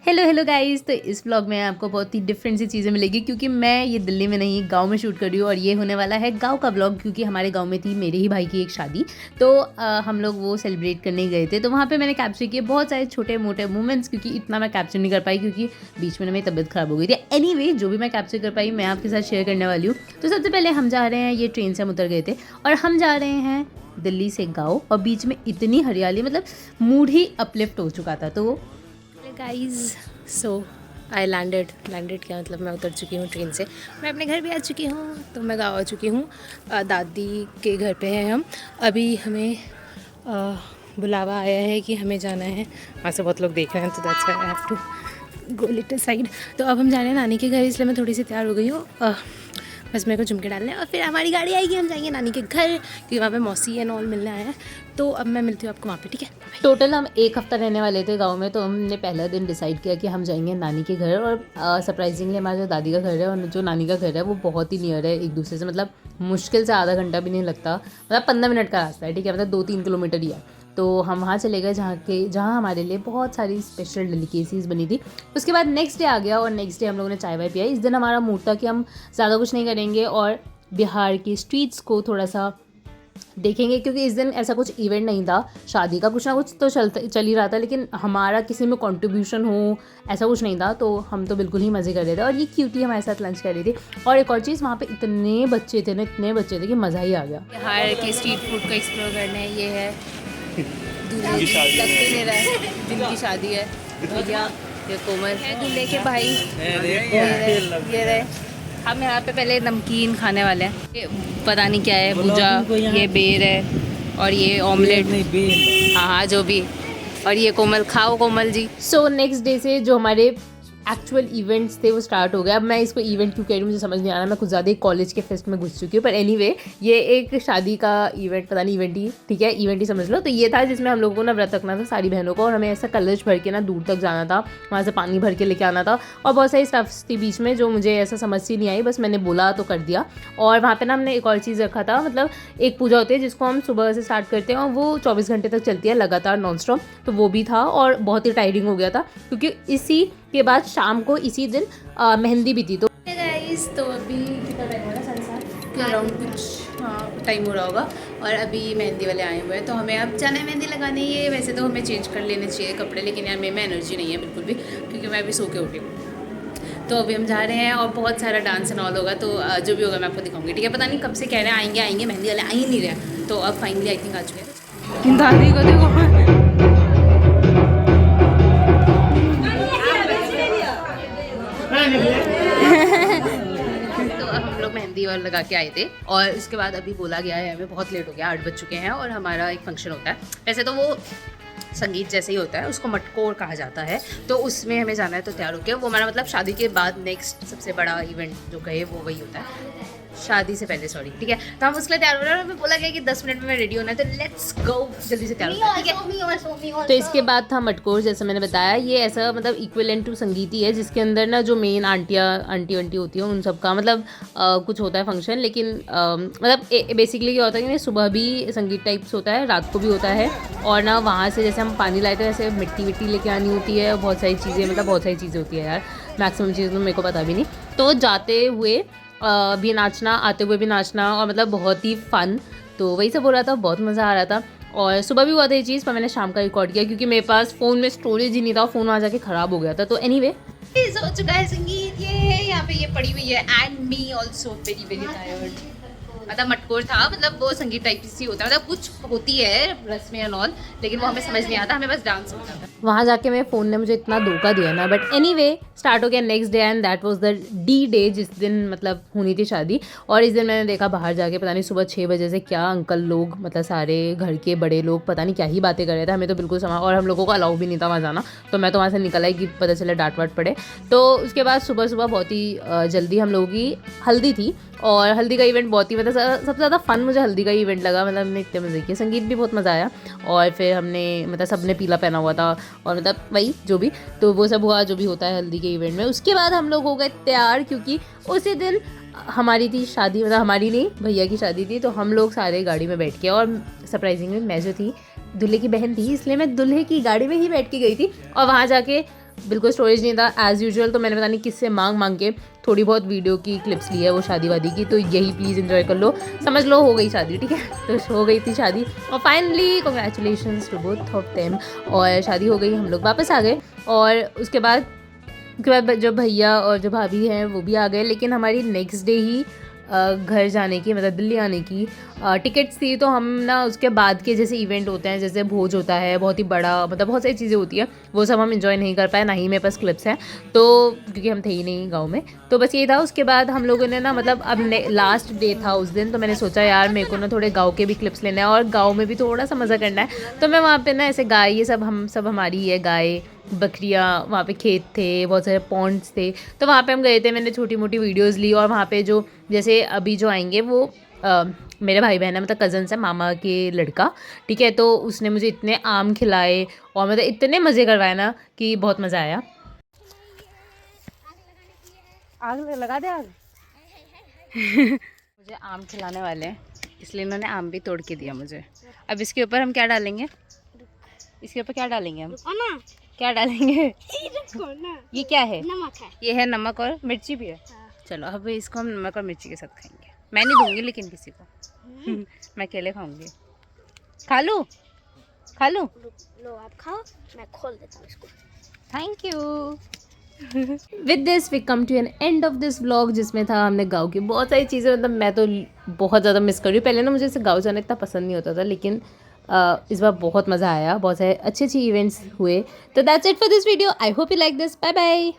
Hello hello guys. तो इस vlog में आपको बहुत ही डिफरेंट सी चीज़ें मिलेगी क्योंकि मैं ये दिल्ली में नहीं गांव में शूट कर रही हूँ और ये होने वाला है गांव का व्लॉग क्योंकि हमारे गांव में थी मेरे ही भाई की एक शादी। तो हम लोग वो सेलिब्रेट करने गए थे तो वहाँ पे मैंने कैप्चर किए बहुत सारे छोटे मोटे मोमेंट्स क्योंकि इतना मैं कैप्चर नहीं कर पाई क्योंकि बीच में मेरी तबीयत ख़राब हो गई थी। एनीवे जो भी मैं कैप्चर कर पाई मैं आपके साथ शेयर करने वाली हूँ। तो सबसे पहले हम जा रहे हैं, ये ट्रेन से हम उतर गए थे और हम जा रहे हैं दिल्ली से गाँव और बीच में इतनी हरियाली, मतलब मूड ही अपलिफ्ट हो चुका था। तो गाइज सो आई लैंडेड क्या मतलब मैं उतर चुकी हूँ ट्रेन से। मैं अपने घर भी आ चुकी हूँ, तो मैं गाँव आ चुकी हूँ। दादी के घर पे हैं हम। अभी हमें बुलावा आया है कि हमें जाना है, वहाँ से बहुत लोग देख रहे हैं तो that's why I have to go little side. तो अब हम जा रहे हैं नानी के घर, इसलिए मैं थोड़ी सी तैयार हो गई हूँ। बस मेरे को झुमके डालने और फिर हमारी गाड़ी आएगी, हम जाएंगे नानी के घर क्योंकि वहाँ पे मौसी एंड ऑल मिलने आए हैं। तो अब मैं मिलती हूँ आपको वहाँ पे, ठीक है। टोटल हम एक हफ्ता रहने वाले थे गांव में, तो हमने पहला दिन डिसाइड किया कि हम जाएंगे नानी के घर। और सरप्राइजिंगली हमारा जो दादी का घर है और जो नानी का घर है वो बहुत ही नियर है एक दूसरे से, मतलब मुश्किल से आधा घंटा भी नहीं लगता, मतलब 15 मिनट का रास्ता है, ठीक है, मतलब 2-3 किलोमीटर ही है। तो हम वहाँ चले गए जहाँ हमारे लिए बहुत सारी स्पेशल डेलिकेसीज़ बनी थी। उसके बाद नेक्स्ट डे आ गया और नेक्स्ट डे हम लोगों ने चाय वाय पिया। इस दिन हमारा मूड था कि हम ज़्यादा कुछ नहीं करेंगे और बिहार की स्ट्रीट्स को थोड़ा सा देखेंगे क्योंकि इस दिन ऐसा कुछ इवेंट नहीं था शादी का, कुछ ना कुछ तो चल ही रहा था, लेकिन हमारा किसी में कंट्रीब्यूशन हो ऐसा कुछ नहीं था। तो हम तो बिल्कुल ही मज़े कर रहे थे और ये क्यूटी हमारे साथ लंच कर रही थी। और एक और चीज़, वहाँ पे इतने बच्चे थे ना, इतने बच्चे थे कि मज़ा ही आ गया। बिहार के स्ट्रीट फूड का एक्सप्लोर करने। ये है दूल्हे की शादी, लगते नहीं रहा है जिनकी शादी है भैया, ये कोमल है दूल्हे के भाई। ये रहे हम यहाँ पे पहले नमकीन खाने वाले हैं। ये पता नहीं क्या है, भुजा, ये बेर है और ये ऑमलेट, हाँ हाँ जो भी। और ये कोमल, खाओ Komal ji. So next day से जो हमारे एक्चुअल इवेंट्स थे वो स्टार्ट हो गया। अब मैं इसको इवेंट क्यों कह रही हूँ मुझे समझ नहीं आ रहा, मैं कुछ ज़्यादा ही कॉलेज के फेस्ट में घुस चुकी हूँ। पर एनीवे ये एक शादी का इवेंट, पता नहीं इवेंट ही, ठीक है इवेंट ही समझ लो। तो ये था जिसमें हम लोगों को ना व्रत रखना था सारी बहनों को और हमें ऐसा कलश भर के ना दूर तक जाना था, वहाँ से पानी भर के लेके आना था और बहुत सारी स्टफ्स थी बीच में जो मुझे ऐसा समझ ही नहीं आई, बस मैंने बोला तो कर दिया। और वहाँ पर ना हमने एक और चीज़ रखा था, मतलब एक पूजा होती है जिसको हम सुबह से स्टार्ट करते हैं और वो 24 घंटे तक चलती है लगातार नॉन स्टॉप। तो वो भी था और बहुत ही टायरिंग हो गया था क्योंकि इसी के बाद शाम को इसी दिन मेहंदी भी थी। तो गाइस तो अभी कितना टाइम हो रहा है, 7:30 अराउंड कुछ हाँ टाइम हो रहा होगा। और अभी मेहंदी वाले आए हुए हैं तो हमें अब जाना है मेहंदी लगाने। ये वैसे तो हमें चेंज कर लेने चाहिए कपड़े, लेकिन यार मेरे में एनर्जी नहीं है बिल्कुल भी क्योंकि मैं अभी सो के उठी हूँ। तो अभी हम जा रहे हैं और बहुत सारा डांस एंड ऑल होगा, तो जो भी होगा मैं आपको दिखाऊंगी, ठीक है। पता नहीं कब से कह रहे हैं आएंगे मेहंदी वाले, आ ही नहीं रहे। तो अब फाइनली आई थिंक आ चुके हैं। दादी को देखो तो अब हम लोग मेहंदी और लगा के आए थे और उसके बाद अभी बोला गया है, हमें बहुत लेट हो गया, 8 बज चुके हैं और हमारा एक फंक्शन होता है। वैसे तो वो संगीत जैसे ही होता है, उसको मटकोर कहा जाता है, तो उसमें हमें जाना है। तो तैयार हो गया, वो हमारा मतलब शादी के बाद नेक्स्ट सबसे बड़ा इवेंट जो कहे वो वही होता है, शादी से पहले, सॉरी, ठीक है। तो हम उसके लिए तैयार हो रहे हैं और हमें बोला गया कि 10 मिनट में रेडी होना है, तो लेट्स गो जल्दी से तैयार हो, ठीक है। तो इसके बाद था मटकोर, जैसे मैंने बताया ये ऐसा मतलब इक्विवेलेंट टू संगीत ही है जिसके अंदर ना जो मेन आंटी होती है उन सब का मतलब कुछ होता है फंक्शन, लेकिन मतलब बेसिकली क्या होता है कि सुबह भी संगीत टाइप्स होता है, रात को भी होता है। और ना वहाँ से जैसे हम पानी लाए थे वैसे मिट्टी लेके आनी होती है, बहुत सारी चीज़ें, मतलब बहुत सारी चीज़ें होती है यार, मैक्सिमम चीज़ें तो मेरे को पता भी नहीं। तो जाते हुए भी नाचना, आते हुए भी नाचना और मतलब बहुत ही फन, तो वही सब हो रहा था, बहुत मज़ा आ रहा था। और सुबह भी हुआ था ये चीज़, पर मैंने शाम का रिकॉर्ड किया क्योंकि मेरे पास फ़ोन में स्टोरेज ही नहीं था, फ़ोन वहाँ जाके ख़राब हो गया था। तो एनीवे हो चुका है संगीत, ये यहाँ पे ये पड़ी हुई है and me also very very tired. मतलब मटकोर था, मतलब वो संगीत टाइप सी होता है, मतलब कुछ होती है रस्में एंड ऑल, लेकिन वो हमें समझ नहीं आता, हमें बस डांस होता था। वहाँ जाके मेरे फ़ोन ने मुझे इतना धोखा दिया ना, बट एनीवे स्टार्ट हो गया next day and that was the D day जिस दिन मतलब होनी थी शादी। और इस दिन मैंने देखा बाहर जाके, पता नहीं सुबह 6 बजे से क्या अंकल लोग, मतलब सारे घर के बड़े लोग पता नहीं क्या ही बातें कर रहे थे, हमें तो बिल्कुल और हम लोगों को अलाउ भी नहीं था वहाँ जाना, तो मैं तो वहाँ से निकल आई कि पता चला डांट वाट पड़े। तो उसके बाद सुबह बहुत ही जल्दी हम लोगों की हल्दी थी और हल्दी का इवेंट बहुत ही, मतलब सबसे ज़्यादा फन मुझे हल्दी का इवेंट लगा, मतलब हमने इतने मज़े किए, संगीत भी बहुत मज़ा आया। और फिर हमने मतलब सबने पीला पहना हुआ था और मतलब वही जो भी, तो वो सब हुआ जो भी होता है हल्दी के इवेंट में। उसके बाद हम लोग हो गए तैयार क्योंकि उसी दिन हमारी थी शादी, मतलब हमारी नहीं भैया की शादी थी। तो हम लोग सारे गाड़ी में बैठ के, और सरप्राइजिंगली मैं जो थी दूल्हे की बहन थी, इसलिए मैं दूल्हे की गाड़ी में ही बैठ के गई थी और वहाँ जाके बिल्कुल स्टोरेज नहीं था एज़ यूजुअल, तो मैंने पता नहीं किससे मांग के थोड़ी बहुत वीडियो की क्लिप्स ली है वो शादी वादी की, तो यही प्लीज़ एंजॉय कर लो, समझ लो हो गई शादी, ठीक है। तो हो गई थी शादी और finally congratulations to both of them, और शादी हो गई, हम लोग वापस आ गए। और उसके बाद जो भैया और जो भाभी हैं वो भी आ गए, लेकिन हमारी नेक्स्ट डे ही घर जाने की, मतलब दिल्ली आने की टिकट्स थी। तो हम ना उसके बाद के जैसे इवेंट होते हैं, जैसे भोज होता है बहुत ही बड़ा, मतलब बहुत सारी चीज़ें होती है, वो सब हम इन्जॉय नहीं कर पाए, ना ही मेरे पास क्लिप्स हैं, तो क्योंकि हम थे ही नहीं गाँव में। तो बस ये था। उसके बाद हम लोगों ने ना, मतलब अब लास्ट डे था उस दिन, तो मैंने सोचा यार मेरे को ना थोड़े गाँव के भी क्लिप्स लेना है और गाँव में भी थोड़ा सा मज़ा करना है। तो मैं वहाँ पर ना ऐसे गाय, ये सब हमारी ही है, गाय बकरियाँ, वहाँ पे खेत थे, बहुत सारे पॉन्ड्स थे, तो वहाँ पे हम गए थे। मैंने छोटी मोटी वीडियोस ली, और वहाँ पे जो जैसे अभी जो आएंगे वो मेरे भाई बहन है, मतलब कज़न्स है, मामा के लड़का, ठीक है। तो उसने मुझे इतने आम खिलाए और मतलब इतने मज़े करवाए ना कि बहुत मज़ा आया। आग लगा दे आग। मुझे आम खिलाने वाले हैं, इसलिए इन्होंने आम भी तोड़ के दिया मुझे। अब इसके ऊपर हम क्या डालेंगे, इसके ऊपर क्या डालेंगे हम, क्या डालेंगे? ये क्या है? नमक है। ये है नमक और मिर्ची भी है। हाँ। चलो अब इसको हम नमक और मिर्ची के साथ खाएंगे। मैं नहीं दूंगी लेकिन किसी को। मैं अकेले खाऊंगी। खा लूं? खा लूं? लो आप खाओ, मैं खोल देता हूँ इसको। Thank you. With this we come to an end of this vlog, जिसमें था हमने गाँव की बहुत सारी चीज़ें, मतलब मैं तो बहुत ज़्यादा मिस कर रही हूँ। पहले ना मुझे इसे गाँव जाना इतना पसंद नहीं होता था, लेकिन इस बार बहुत मज़ा आया, बहुत सारे अच्छे इवेंट्स हुए। तो that's it for this video, I hope you like this, bye bye.